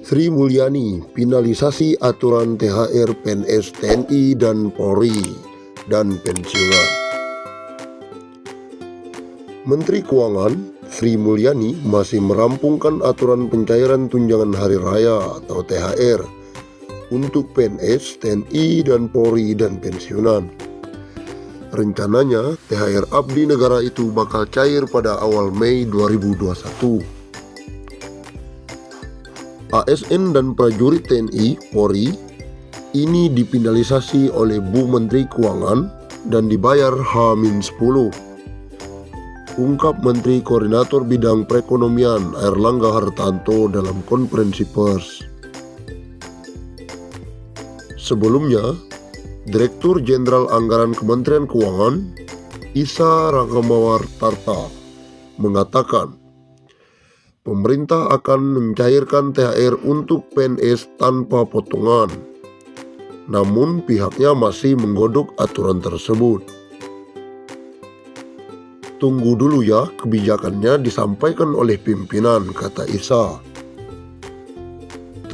Sri Mulyani finalisasi aturan THR PNS TNI dan Polri dan pensiunan. Menteri Keuangan Sri Mulyani masih merampungkan aturan pencairan tunjangan hari raya atau THR untuk PNS, TNI, dan Polri dan pensiunan. Rencananya THR abdi negara itu bakal cair pada awal Mei 2021. ASN dan prajurit TNI Polri ini dipinalisasi oleh Bu Menteri Keuangan dan dibayar H-10. Ungkap Menteri Koordinator Bidang Perekonomian Airlangga Hartarto dalam konferensi pers. Sebelumnya, Direktur Jenderal Anggaran Kementerian Keuangan Isa Ragamawar Tarta mengatakan pemerintah akan mencairkan THR untuk PNS tanpa potongan. Namun pihaknya masih menggodok aturan tersebut. Tunggu dulu ya, kebijakannya disampaikan oleh pimpinan, kata Isa.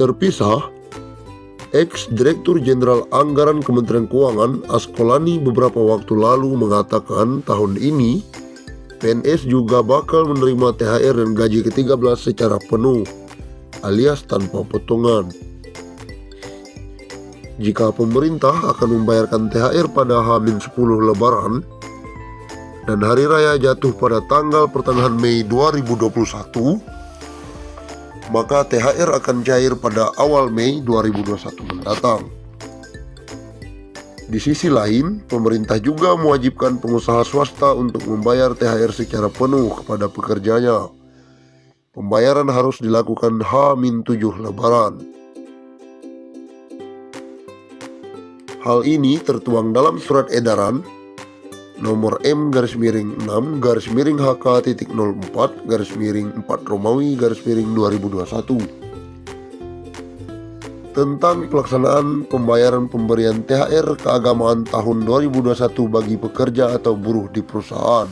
Terpisah, Ex-Direktur Jenderal Anggaran Kementerian Keuangan Askolani beberapa waktu lalu mengatakan tahun ini PNS juga bakal menerima THR dan gaji ke-13 secara penuh alias tanpa potongan. Jika pemerintah akan membayarkan THR pada H-10 Lebaran dan Hari Raya jatuh pada tanggal pertengahan Mei 2021, maka THR akan cair pada awal Mei 2021 mendatang. Di sisi lain, pemerintah juga mewajibkan pengusaha swasta untuk membayar THR secara penuh kepada pekerjanya. Pembayaran harus dilakukan H-7 Lebaran. Hal ini tertuang dalam surat edaran nomor M-6-HK.04-4-4 tentang pelaksanaan pembayaran pemberian THR keagamaan tahun 2021 bagi pekerja atau buruh di perusahaan.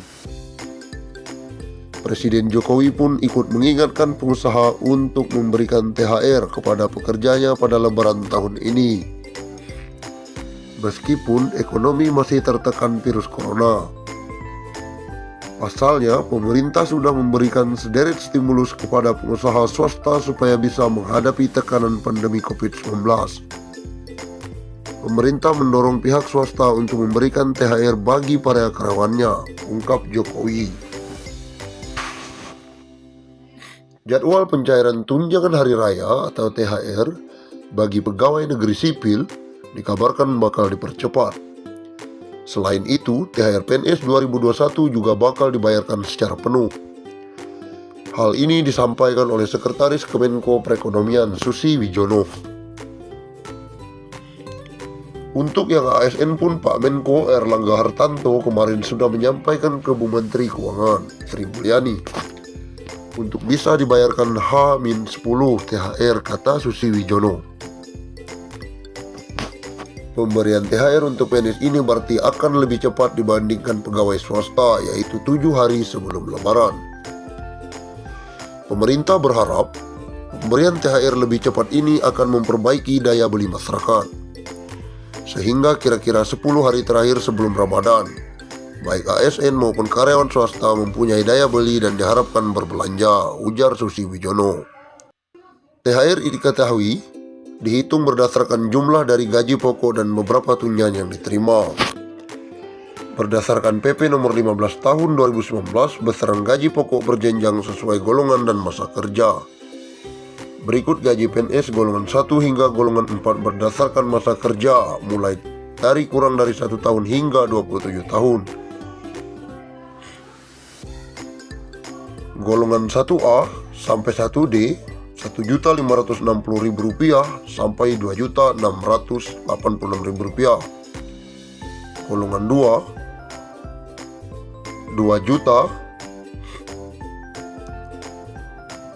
Presiden Jokowi pun ikut mengingatkan pengusaha untuk memberikan THR kepada pekerjanya pada Lebaran tahun ini. Meskipun ekonomi masih tertekan virus corona. Pasalnya, pemerintah sudah memberikan sederet stimulus kepada pengusaha swasta supaya bisa menghadapi tekanan pandemi COVID-19. Pemerintah mendorong pihak swasta untuk memberikan THR bagi para karyawannya, ungkap Jokowi. Jadwal pencairan tunjangan hari raya atau THR bagi pegawai negeri sipil dikabarkan bakal dipercepat. Selain itu, THR PNS 2021 juga bakal dibayarkan secara penuh. Hal ini disampaikan oleh Sekretaris Kemenko Perekonomian Susi Wijono. Untuk yang ASN pun Pak Menko Airlangga Hartarto kemarin sudah menyampaikan ke Bu Menteri Keuangan Sri Mulyani untuk bisa dibayarkan H-10 THR, kata Susi Wijono. Pemberian THR untuk PNS ini berarti akan lebih cepat dibandingkan pegawai swasta, yaitu 7 hari sebelum Lebaran. Pemerintah berharap pemberian THR lebih cepat ini akan memperbaiki daya beli masyarakat. Sehingga kira-kira 10 hari terakhir sebelum Ramadan, baik ASN maupun karyawan swasta mempunyai daya beli dan diharapkan berbelanja, ujar Susi Wijono. THR diketahui dihitung berdasarkan jumlah dari gaji pokok dan beberapa tunjangan yang diterima. Berdasarkan PP nomor 15 tahun 2019, besaran gaji pokok berjenjang sesuai golongan dan masa kerja. Berikut gaji PNS golongan 1 hingga golongan 4 berdasarkan masa kerja, mulai dari kurang dari 1 tahun hingga 27 tahun. Golongan 1A sampai 1D Rp1.560.000 sampai Rp2.686.000. Golongan 2 Rp2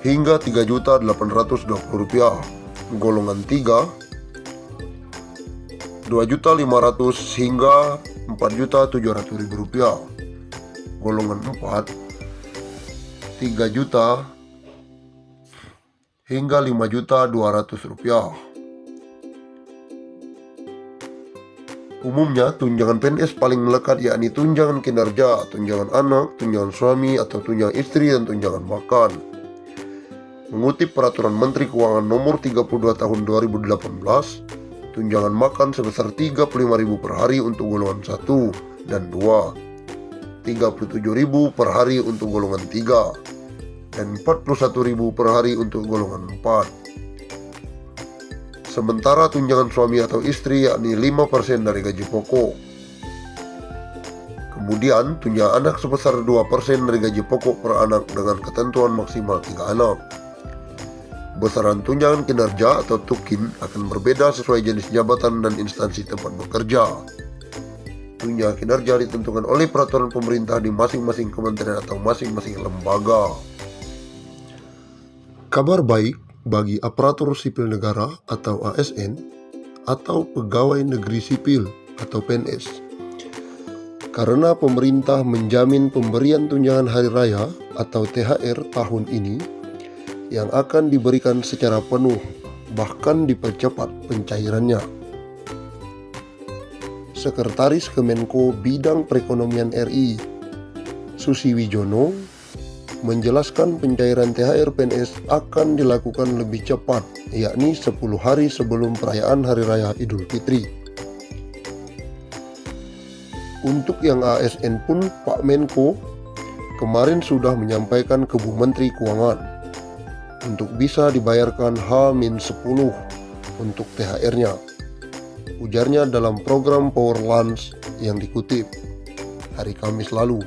hingga Rp3.820. Golongan 3 Rp2.500.000 hingga Rp4.700.000. Golongan 4 Rp3 juta hingga Rp5.200.000. Umumnya, tunjangan PNS paling melekat yakni tunjangan kinerja, tunjangan anak, tunjangan suami atau tunjangan istri, dan tunjangan makan. Mengutip Peraturan Menteri Keuangan Nomor 32 Tahun 2018, tunjangan makan sebesar Rp35.000 per hari untuk golongan 1 dan 2, Rp37.000 per hari untuk golongan 3, dan Rp41.000 per hari untuk golongan 4. Sementara tunjangan suami atau istri yakni 5% dari gaji pokok. Kemudian tunjangan anak sebesar 2% dari gaji pokok per anak dengan ketentuan maksimal 3 anak. Besaran tunjangan kinerja atau tukin akan berbeda sesuai jenis jabatan dan instansi tempat bekerja. Tunjangan kinerja ditentukan oleh peraturan pemerintah di masing-masing kementerian atau masing-masing lembaga. Kabar baik bagi aparatur sipil negara atau ASN atau pegawai negeri sipil atau PNS, karena pemerintah menjamin pemberian tunjangan hari raya atau THR tahun ini yang akan diberikan secara penuh, bahkan dipercepat pencairannya. Sekretaris Kemenko Bidang Perekonomian RI, Susi Wijono, menjelaskan pencairan THR PNS akan dilakukan lebih cepat, yakni 10 hari sebelum perayaan Hari Raya Idul Fitri. Untuk yang ASN pun Pak Menko kemarin sudah menyampaikan ke Bu Menteri Keuangan untuk bisa dibayarkan H-10 untuk THR-nya, ujarnya dalam program Power Lunch yang dikutip hari Kamis lalu.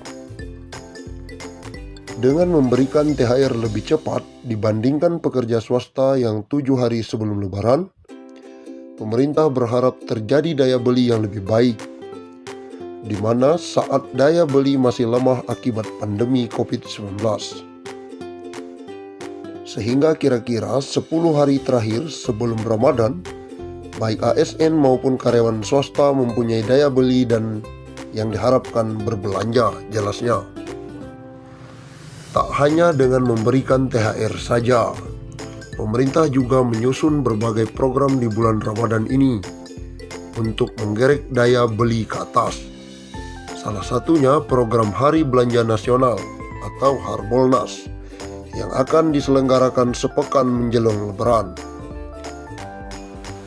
Dengan memberikan THR lebih cepat dibandingkan pekerja swasta yang 7 hari sebelum Lebaran, pemerintah berharap terjadi daya beli yang lebih baik, di mana saat daya beli masih lemah akibat pandemi COVID-19. Sehingga kira-kira 10 hari terakhir sebelum Ramadan, baik ASN maupun karyawan swasta mempunyai daya beli dan yang diharapkan berbelanja, jelasnya. Tak hanya dengan memberikan THR saja, pemerintah juga menyusun berbagai program di bulan Ramadan ini untuk menggerek daya beli ke atas. Salah satunya program Hari Belanja Nasional atau Harbolnas yang akan diselenggarakan sepekan menjelang Lebaran.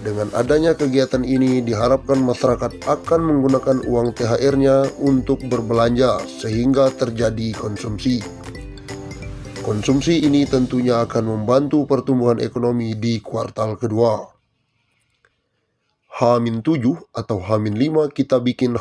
Dengan adanya kegiatan ini diharapkan masyarakat akan menggunakan uang THR-nya untuk berbelanja sehingga terjadi konsumsi. Konsumsi ini tentunya akan membantu pertumbuhan ekonomi di kuartal kedua. H-7 atau H-5 kita bikin